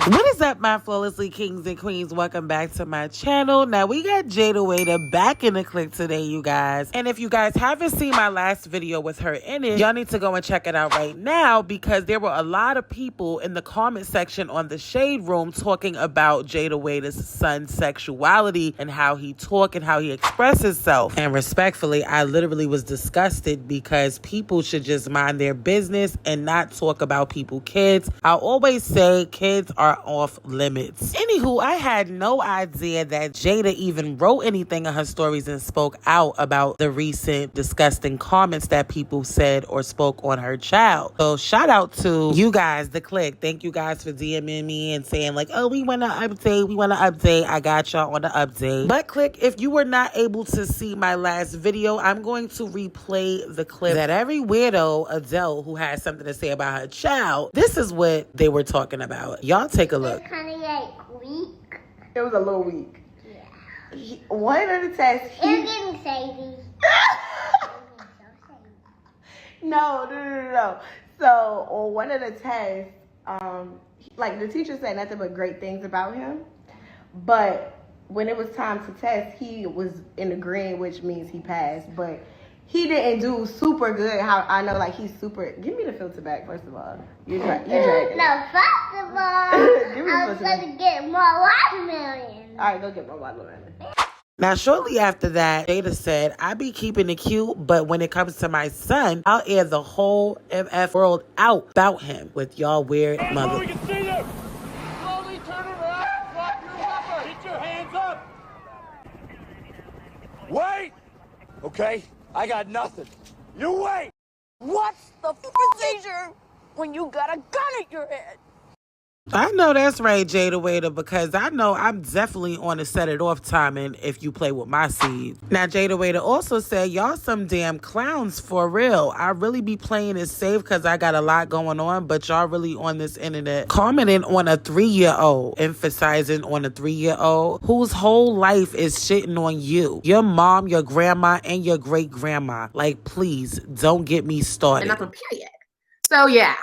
What is up, my flawlessly kings and queens? Welcome back to my channel. Now, we got Jayda back in the clip today, you guys. And if you guys haven't seen my last video with her in it, y'all need to go and check it out right now, because there were a lot of people in the comment section on the Shade Room talking about Jayda's son's sexuality and how he talk and how he express himself. And respectfully, I literally was disgusted, because people should just mind their business and not talk about people's kids. I always say kids are off limits. Anywho, I had no idea that Jada even wrote anything in her stories and spoke out about the recent disgusting comments that people said or spoke on her child. So shout out to you guys, the clique. Thank you guys for DMing me and saying like, oh, we want to update. I got y'all on the update. But clique, if you were not able to see my last video, I'm going to replay the clip that every weirdo adult who has something to say about her child, this is what they were talking about. Y'all take a look. It was kind of like weak. It was a little weak. Yeah. One of the tests. It was getting savvy. No. So on one of the tests, like the teacher said nothing but great things about him, but when it was time to test, he was in the green, which means he passed, but he didn't do super good. How I know, like, he's super. Give me the filter back, first of all. You dragging it. No, first of all, I was going to get more watermelon. All right, go get more watermelon. Now, shortly after that, Jada said, I be keeping it cute, but when it comes to my son, I'll air the whole MF world out about him with y'all weird mother. We can see you. Slowly turn around. Drop your weapon. Get your hands up. Wait. Okay, I got nothing. You wait. What's the procedure when you got a gun at your head? I know that's right, Jada, because I know I'm definitely on a set it off timing if you play with my seeds. Now, Jada also said, y'all some damn clowns for real. I really be playing it safe because I got a lot going on, but y'all really on this internet commenting on a 3-year-old, emphasizing on a 3-year-old whose whole life is shitting on you, your mom, your grandma, and your great-grandma. Like, please, don't get me started. And not prepared yet. So, yeah.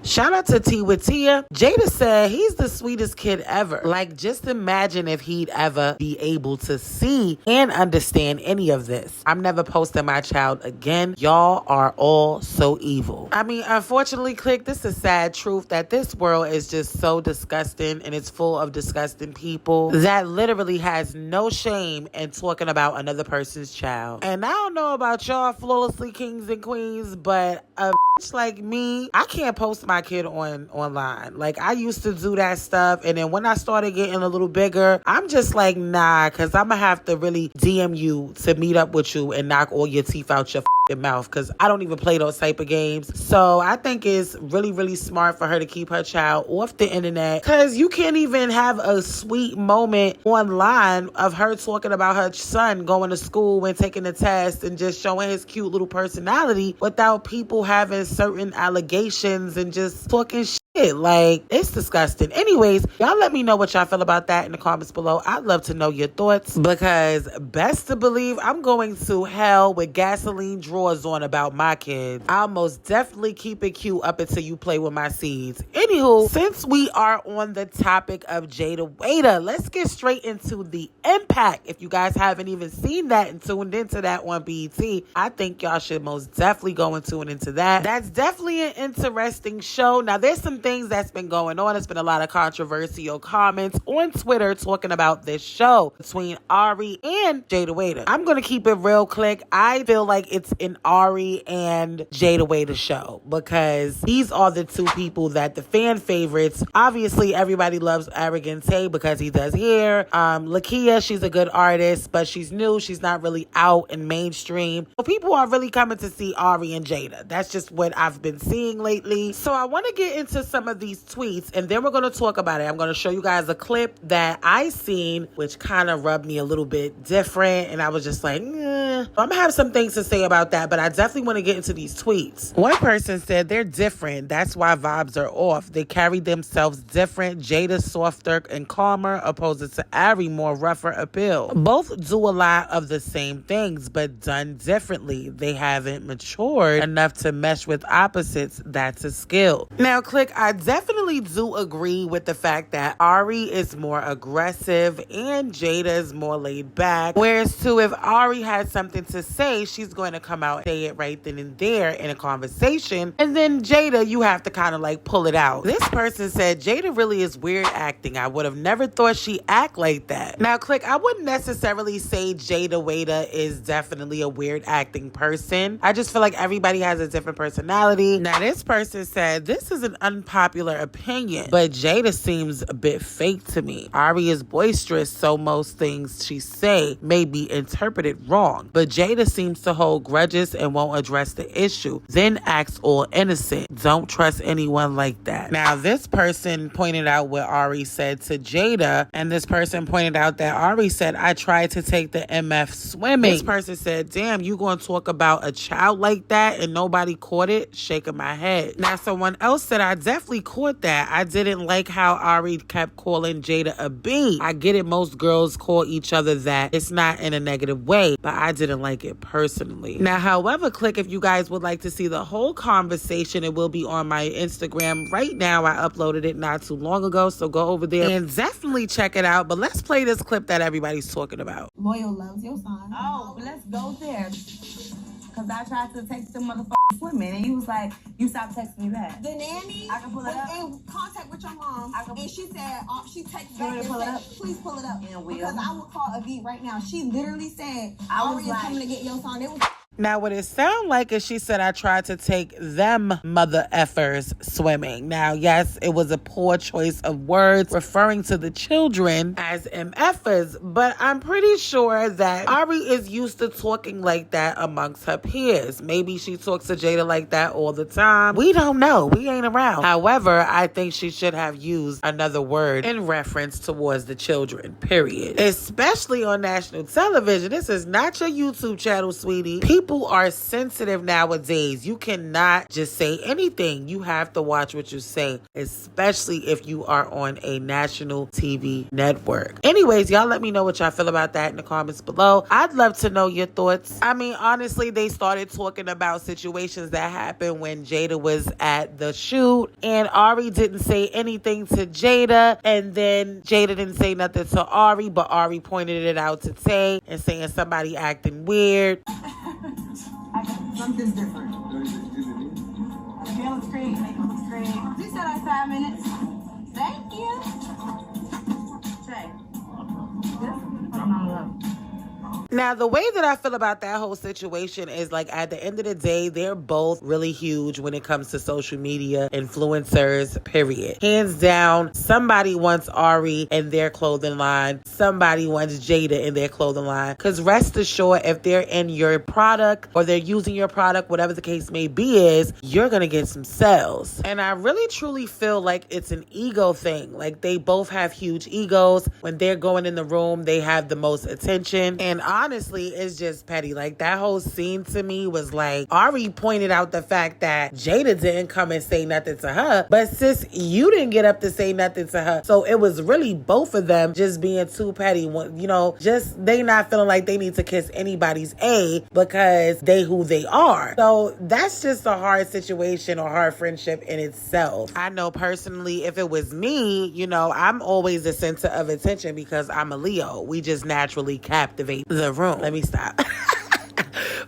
Shout out to T with Tia. Jada said he's the sweetest kid ever. Like, just imagine if he'd ever be able to see and understand any of this. I'm never posting my child again. Y'all are all so evil. I mean, unfortunately, click, this is sad truth that this world is just so disgusting, and it's full of disgusting people that literally has no shame in talking about another person's child. And I don't know about y'all flawlessly kings and queens, but a like me, I can't post my kid online. Like, I used to do that stuff, and then when I started getting a little bigger, I'm just like, nah, because I'm gonna have to really DM you to meet up with you and knock all your teeth out your mouth, because I don't even play those type of games. So I think it's really, really smart for her to keep her child off the internet, because you can't even have a sweet moment online of her talking about her son going to school and taking the test and just showing his cute little personality without people having certain allegations and just talking shit. Like, it's disgusting. Anyways, y'all let me know what y'all feel about that in the comments below. I'd love to know your thoughts, because best to believe I'm going to hell with gasoline drawers on about my kids. I'll most definitely keep it cute up until you play with my seeds. Anywho, since we are on the topic of Jada, let's get straight into the impact. If you guys haven't even seen that and tuned into that on BET, I think y'all should most definitely go and tune into that. That's definitely an interesting show. Now, there's some things that's been going on. There's been a lot of controversial comments on Twitter talking about this show between Ari and Jada. I'm going to keep it real quick. I feel like it's an Ari and Jada show, because these are the two people that the fan favorites. Obviously, everybody loves Arrogant Tay because he does hair. Lakia, she's a good artist, but she's new. She's not really out in mainstream. So people are really coming to see Ari and Jada. That's just what I've been seeing lately. So I want to get into some of these tweets, and then we're going to talk about it. I'm going to show you guys a clip that I seen, which kind of rubbed me a little bit different, and I was just like, I'm going to have some things to say about that, but I definitely want to get into these tweets. One person said they're different. That's why vibes are off. They carry themselves different. Jada softer and calmer, opposed to Ari more rougher appeal. Both do a lot of the same things, but done differently. They haven't matured enough to mesh with opposites. That's a skill. Now, Click, I definitely do agree with the fact that Ari is more aggressive and Jada is more laid back. Whereas, too, if Ari has something to say, she's going to come out and say it right then and there in a conversation. And then Jada, you have to kind of like pull it out. This person said Jada really is weird acting. I would have never thought she act like that. Now, Click, I wouldn't necessarily say Jada is definitely a weird acting person. I just feel like everybody has a different personality. Now, this person said, this is an unpopular opinion, but Jada seems a bit fake to me. Ari is boisterous, so most things she say may be interpreted wrong, but Jada seems to hold grudges and won't address the issue, then acts all innocent. Don't trust anyone like that. Now, this person pointed out what Ari said to Jada, and this person pointed out that Ari said, I tried to take the MF swimming. This person said, damn, you gonna talk about a child like that and nobody caught it? Shaking my head. Now, someone else said, I definitely caught that. I didn't like how Ari kept calling Jada a B. I get it, most girls call each other that. It's not in a negative way, but I didn't like it personally. Now, however, Click, if you guys would like to see the whole conversation, it will be on my Instagram right now. I uploaded it not too long ago, so go over there and definitely check it out. But let's play this clip that everybody's talking about. Loyal loves your son. Oh, let's go there. Because I tried to text the motherfucking swimming, and he was like, you stopped texting me back. The nanny I can pull it up. in contact with your mom, and she said, she texted You want back me to and pull it said, up? please pull it up. And will. Because I would call Avi right now. She literally said, I was Ari is like- coming to get your son. It was Now, what it sound like is she said, I tried to take them mother effers swimming. Now, yes, it was a poor choice of words referring to the children as MFers, but I'm pretty sure that Ari is used to talking like that amongst her peers. Maybe she talks to Jada like that all the time. We don't know. We ain't around. However, I think she should have used another word in reference towards the children, period. Especially on national television. This is not your YouTube channel, sweetie. People are sensitive nowadays. You cannot just say anything. You have to watch what you say, especially if you are on a national TV network. Anyways, y'all let me know what y'all feel about that in the comments below. I'd love to know your thoughts. I mean, honestly, they started talking about situations that happened when Jada was at the shoot, and Ari didn't say anything to Jada, and then Jada didn't say nothing to Ari, but Ari pointed it out to Tay and saying somebody acting weird. Something's different. Make it look great. Make it look great. You said like 5 minutes. Thank you. Say. Now, the way that I feel about that whole situation is like at the end of the day, they're both really huge when it comes to social media influencers, period. Hands down, somebody wants Ari in their clothing line. Somebody wants Jada in their clothing line. Because rest assured, if they're in your product or they're using your product, whatever the case may be is, you're going to get some sales. And I really truly feel like it's an ego thing. Like they both have huge egos. When they're going in the room, they have the most attention. And honestly, it's just petty. Like that whole scene to me was like, Ari pointed out the fact that Jada didn't come and say nothing to her, but sis, you didn't get up to say nothing to her. So it was really both of them just being too petty. You know, just they not feeling like they need to kiss anybody's A because they who they are. So that's just a hard situation or hard friendship in itself. I know personally, if it was me, you know, I'm always the center of attention because I'm a Leo. We just naturally captivate the room. Let me stop.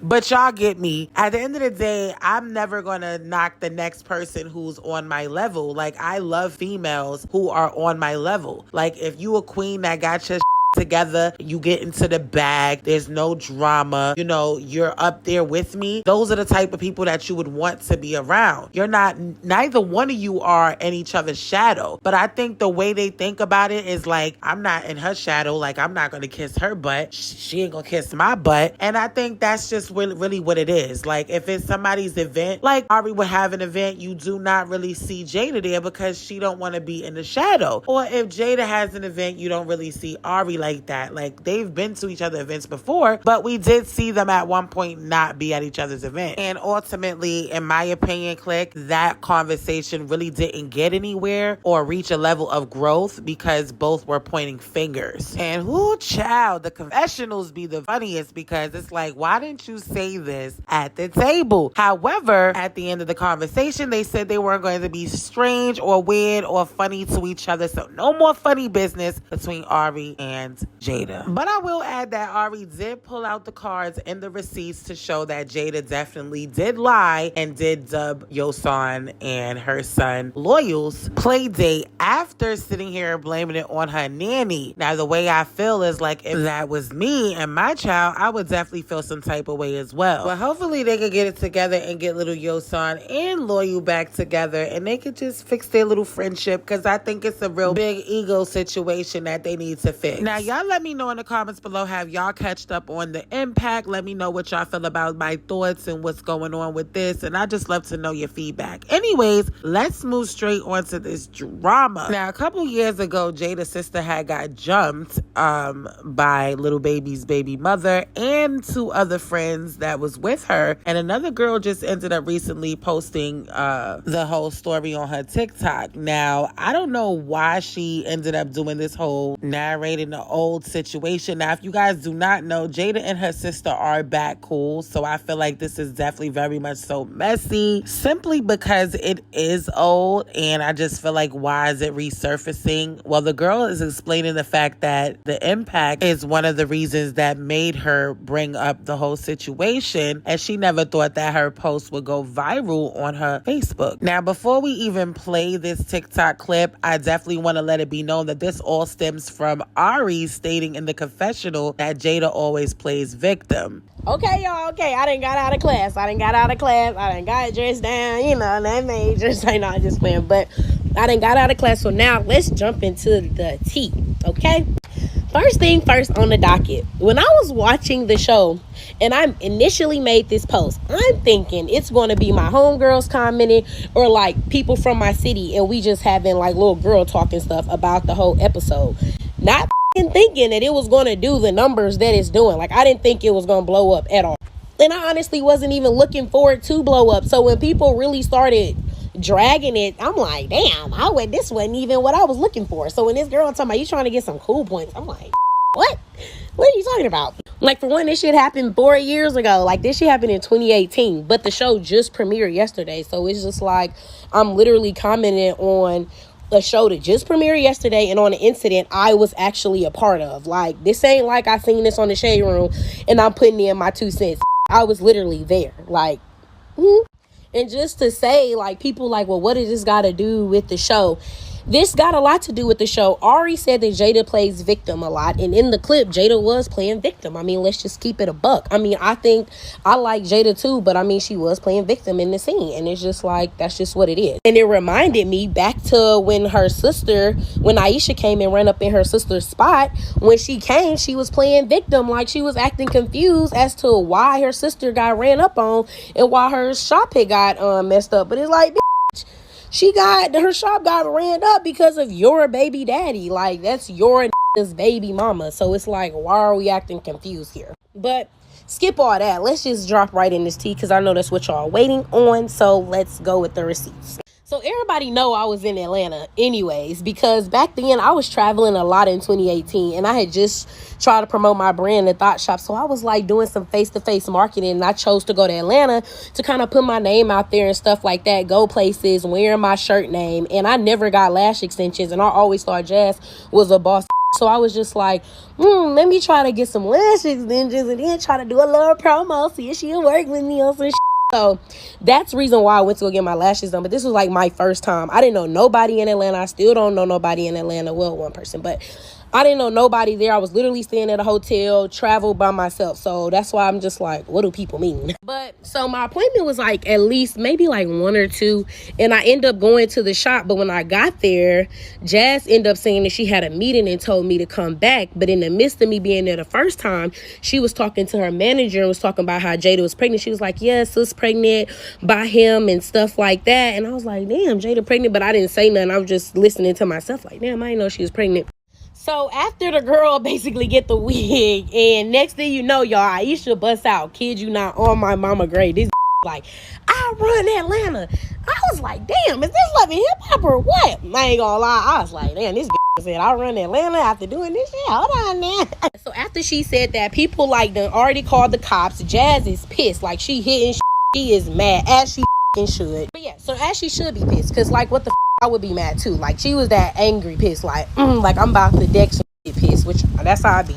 But y'all get me. At the end of the day, I'm never going to knock the next person who's on my level. Like, I love females who are on my level. Like, if you a queen that got your together. You get into the bag. There's no drama. You know, you're up there with me. Those are the type of people that you would want to be around. You're not, neither one of you are in each other's shadow. But I think the way they think about it is like, I'm not in her shadow. Like, I'm not going to kiss her butt. She ain't going to kiss my butt. And I think that's just really what it is. Like, if it's somebody's event, like Ari would have an event, you do not really see Jada there because she don't want to be in the shadow. Or if Jada has an event, you don't really see Ari like that. Like, they've been to each other's events before, but we did see them at one point not be at each other's event. And ultimately, in my opinion, Click, that conversation really didn't get anywhere or reach a level of growth because both were pointing fingers. And whoo, child, the confessionals be the funniest because it's like, why didn't you say this at the table? However, at the end of the conversation, they said they weren't going to be strange or weird or funny to each other. So no more funny business between Ari and Jada. But I will add that Ari did pull out the cards and the receipts to show that Jada definitely did lie and did dub Yosan and her son Loyal's play date after sitting here and blaming it on her nanny. Now, the way I feel is like, if that was me and my child, I would definitely feel some type of way as well. But hopefully they could get it together and get little Yosan and Loyal back together and they could just fix their little friendship, because I think it's a real big ego situation that they need to fix. Now, y'all let me know in the comments below, have y'all catched up on the impact? Let me know what y'all feel about my thoughts and what's going on with this, and I just love to know your feedback. Anyways, let's move straight onto this drama. Now, a couple years ago, Jada's sister had got jumped by Lil Baby's baby mother and two other friends that was with her, and another girl just ended up recently posting the whole story on her TikTok. Now, I don't know why she ended up doing this whole narrating the old situation. Now, if you guys do not know, Jada and her sister are back cool, so I feel like this is definitely very much so messy, simply because it is old, and I just feel like, why is it resurfacing? Well, the girl is explaining the fact that the impact is one of the reasons that made her bring up the whole situation, and she never thought that her post would go viral on her Facebook. Now, before we even play this TikTok clip, I definitely want to let it be known that this all stems from Ari stating in the confessional that Jada always plays victim. Okay, y'all, okay, I done got out of class. I done got dressed down, you know, that major. I know, I'm just playing, but I done got out of class. So now let's jump into the tea, okay? First thing first on the docket. When I was watching the show and I initially made this post, I'm thinking it's going to be my homegirls commenting or like people from my city, and we just having like little girl talking stuff about the whole episode. Not thinking that it was going to do the numbers that it's doing. Like, I didn't think it was going to blow up at all. And I honestly wasn't even looking for it to blow up. So when people really started dragging it, I'm like, damn, this wasn't even what I was looking for. So when this girl talking about you trying to get some cool points, I'm like, what are you talking about? Like, for one, this shit happened 4 years ago. Like, this shit happened in 2018, but the show just premiered yesterday. So it's just like, I'm literally commenting on a show that just premiered yesterday and on an incident I was actually a part of. Like, this ain't like I seen this on the Shade Room and I'm putting in my 2 cents. I was literally there. Like, and just to say, like, people like, well, what does this got to do with the show? This got a lot to do with the show. Ari said that Jada plays victim a lot. And in the clip, Jada was playing victim. I mean, let's just keep it a buck. I mean, I think I like Jada too, but I mean, she was playing victim in the scene. And it's just like, that's just what it is. And it reminded me back to when her sister, when Aisha came and ran up in her sister's spot. When she came, she was playing victim. Like, she was acting confused as to why her sister got ran up on and why her shop had got messed up. But it's like, bitch, her shop got ran up because of your baby daddy. Like, that's your baby mama. So it's like, why are we acting confused here? But skip all that. Let's just drop right in this tea, because I know that's what y'all waiting on. So let's go with the receipts. So everybody know I was in Atlanta anyways, because back then I was traveling a lot in 2018 and I had just tried to promote my brand, the Thought Shop. So I was like doing some face-to-face marketing, and I chose to go to Atlanta to kind of put my name out there and stuff like that, go places, wearing my shirt name. And I never got lash extensions, and I always thought Jazz was a boss. So I was just like, let me try to get some lash extensions and then try to do a little promo, see if she'll work with me on some shit. So that's the reason why I went to go get my lashes done. But this was like my first time. I didn't know nobody in Atlanta. I still don't know nobody in Atlanta. Well, one person, but I didn't know nobody there. I was literally staying at a hotel, traveled by myself. So that's why I'm just like, what do people mean? But so my appointment was like at least maybe like 1 or 2. And I ended up going to the shop. But when I got there, Jazz ended up saying that she had a meeting and told me to come back. But in the midst of me being there the first time, she was talking to her manager and was talking about how Jada was pregnant. She was like, yes, sis pregnant by him and stuff like that. And I was like, damn, Jada pregnant. But I didn't say nothing. I was just listening to myself like, damn, I didn't know she was pregnant. So after the girl basically get the wig, and next thing you know, y'all, Aisha busts out, kid you not, on my mama grade. This like, I run Atlanta. I was like, damn, is this Love and Hip Hop or what? I ain't gonna lie. I was like, damn, this said I run Atlanta after doing this shit. Hold on now. So after she said that, people like done already called the cops. Jazz is pissed. Like, she hitting shit. She is mad, as she should. But yeah, so as she should be pissed, because like, what the I would be mad too. Like, she was that angry pissed, like like I'm about to deck some shit pissed, which that's how I be.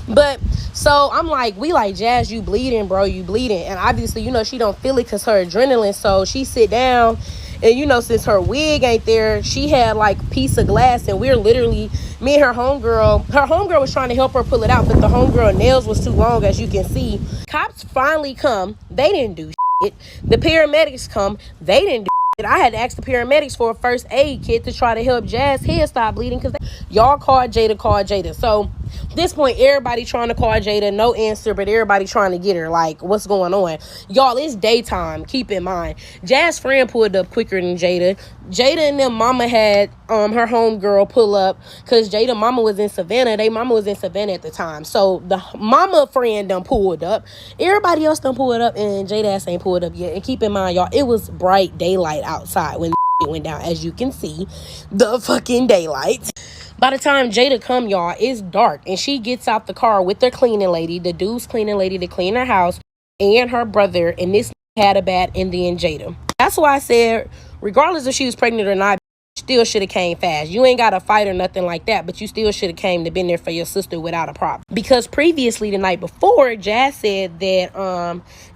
But so I'm like, we like, Jazz, you bleeding, bro, you bleeding. And obviously, you know, she don't feel it because her adrenaline. So she sit down, and you know, since her wig ain't there, she had like a piece of glass, and we're literally, me and her homegirl was trying to help her pull it out, but the homegirl nails was too long, as you can see. Cops finally come, they didn't do shit. The paramedics come, they didn't do shit. I had to ask the paramedics for a first aid kit to try to help Jazz head stop bleeding, because y'all called Jada. So at this point, everybody trying to call Jada, no answer, but everybody trying to get her. Like, what's going on? Y'all, it's daytime, keep in mind. Jazz's friend pulled up quicker than Jada. Jada and them mama had her homegirl pull up, because Jada mama was in Savannah. They mama was in Savannah at the time. So the mama friend done pulled up. Everybody else done pulled up, and Jada ass ain't pulled up yet. And keep in mind, y'all, it was bright daylight outside when it went down, as you can see, the fucking daylight. By the time Jada come, y'all, it's dark, and she gets out the car with their cleaning lady, the dude's cleaning lady, to clean her house, and her brother, and this had a bad ending in Jada. That's why I said, regardless if she was pregnant or not, still should have came fast. You ain't got to fight or nothing like that, but you still should have came to been there for your sister without a problem. Because previously, the night before, Jazz said that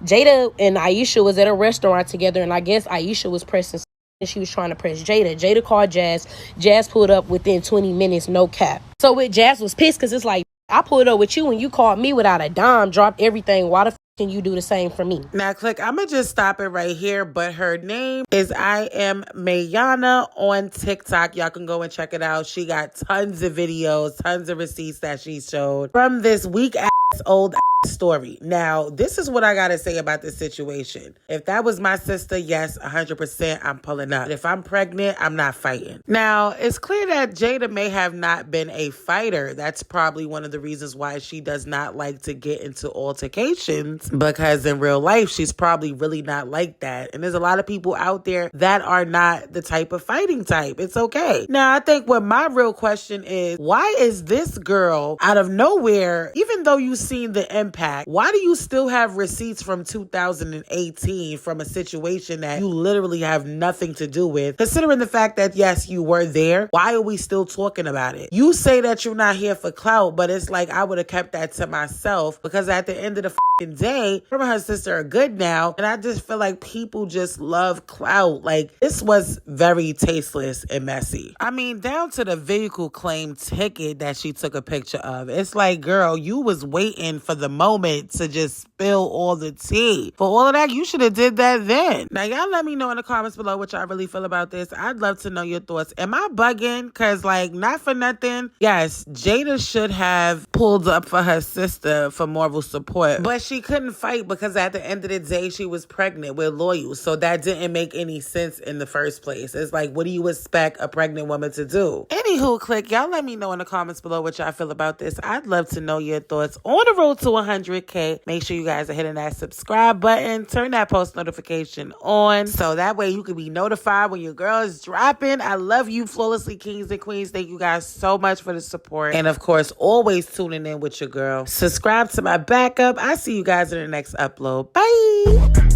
Jada and Aisha was at a restaurant together, and I guess Aisha was pressing, and she was trying to press Jada. Jada called Jazz. Jazz pulled up within 20 minutes, no cap. So with Jazz was pissed, because it's like, I pulled up with you and you called me without a dime, dropped everything. Why the f can you do the same for me? Now, click, I'm going to just stop it right here. But her name is I Am Mayana on TikTok. Y'all can go and check it out. She got tons of videos, tons of receipts that she showed from this weak-ass old story. Now, this is what I gotta say about this situation. If that was my sister, yes, 100% I'm pulling up. But if I'm pregnant, I'm not fighting. Now, it's clear that Jada may have not been a fighter. That's probably one of the reasons why she does not like to get into altercations, because in real life, she's probably really not like that. And there's a lot of people out there that are not the type of fighting type. It's okay. Now, I think what my real question is, why is this girl out of nowhere, even though you've seen the impact, why do you still have receipts from 2018 from a situation that you literally have nothing to do with? Considering the fact that, yes, you were there, why are we still talking about it? You say that you're not here for clout, but it's like I would have kept that to myself, because at the end of the day, her and her sister are good now, and I just feel like people just love clout. Like, this was very tasteless and messy. I mean, down to the vehicle claim ticket that she took a picture of. It's like, girl, you was waiting for the moment to just spill all the tea. For all of that, you should have did that then. Now, y'all let me know in the comments below what y'all really feel about this. I'd love to know your thoughts. Am I bugging? Because, like, not for nothing, yes, Jada should have pulled up for her sister for moral support, but she couldn't fight because at the end of the day, she was pregnant with Loyal. So that didn't make any sense in the first place. It's like, what do you expect a pregnant woman to do? Anywho, click, y'all let me know in the comments below what y'all feel about this. I'd love to know your thoughts. On the road to 100K, make sure you guys are hitting that subscribe button. Turn that post notification on, so that way you can be notified when your girl is dropping. I love you, flawlessly kings and queens. Thank you guys so much for the support. And of course, always tuning in with your girl. Subscribe to my backup. I see you guys in the next upload. Bye.